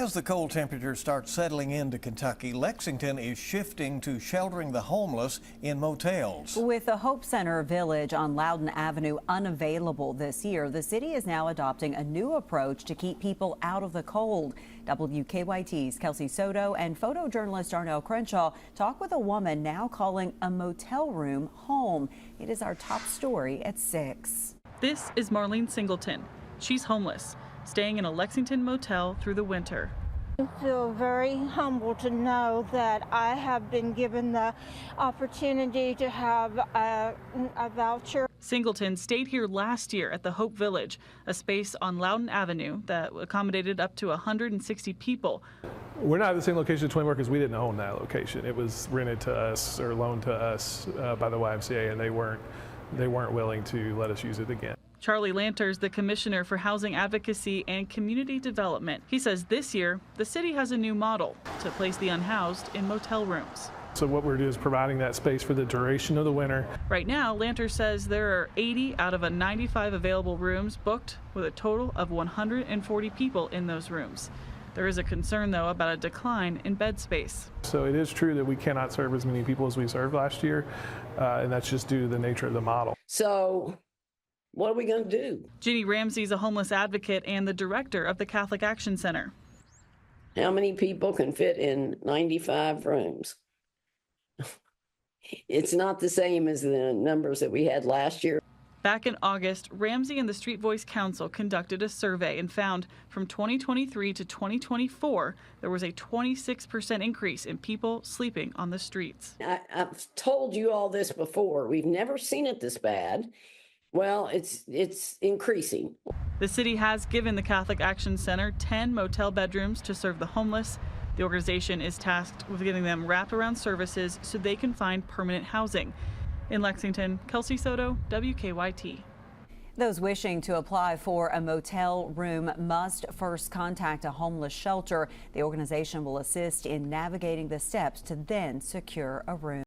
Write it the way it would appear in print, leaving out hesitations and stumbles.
As the cold temperatures start settling into Kentucky, Lexington is shifting to sheltering the homeless in motels. With the Hope Center Village on Loudon Avenue unavailable this year, the city is now adopting a new approach to keep people out of the cold. WKYT's Kelsey Soto and photojournalist Darnell Crenshaw talk with a woman now calling a motel room home. It is our top story at 6. This is Marlene Singleton. She's homeless, staying in a Lexington motel through the winter. I feel very humbled to know that I have been given the opportunity to have a voucher. Singleton stayed here last year at the Hope Village, a space on Loudon Avenue that accommodated up to 160 people. We're not at the same location as Twin because we didn't own that location. It was rented to us or loaned to us by the YMCA, and they weren't willing to let us use it again. Charlie Lanter's the Commissioner for Housing Advocacy and Community Development. He says this year, the city has a new model to place the unhoused in motel rooms. So what we're doing is providing that space for the duration of the winter. Right now, Lanter says there are 80 out of 95 available rooms booked, with a total of 140 people in those rooms. There is a concern, though, about a decline in bed space. So it is true that we cannot serve as many people as we served last year, and that's just due to the nature of the model. So what are we going to do? Ginny Ramsey is a homeless advocate and the director of the Catholic Action Center. How many people can fit in 95 rooms? It's not the same as the numbers that we had last year. Back in August, Ramsey and the Street Voice Council conducted a survey and found from 2023 to 2024, there was a 26% increase in people sleeping on the streets. I've told you all this before. We've never seen it this bad. Well, it's increasing. The city has given the Catholic Action Center 10 motel bedrooms to serve the homeless. The organization is tasked with giving them wraparound services so they can find permanent housing. In Lexington, Kelsey Soto, WKYT. Those wishing to apply for a motel room must first contact a homeless shelter. The organization will assist in navigating the steps to then secure a room.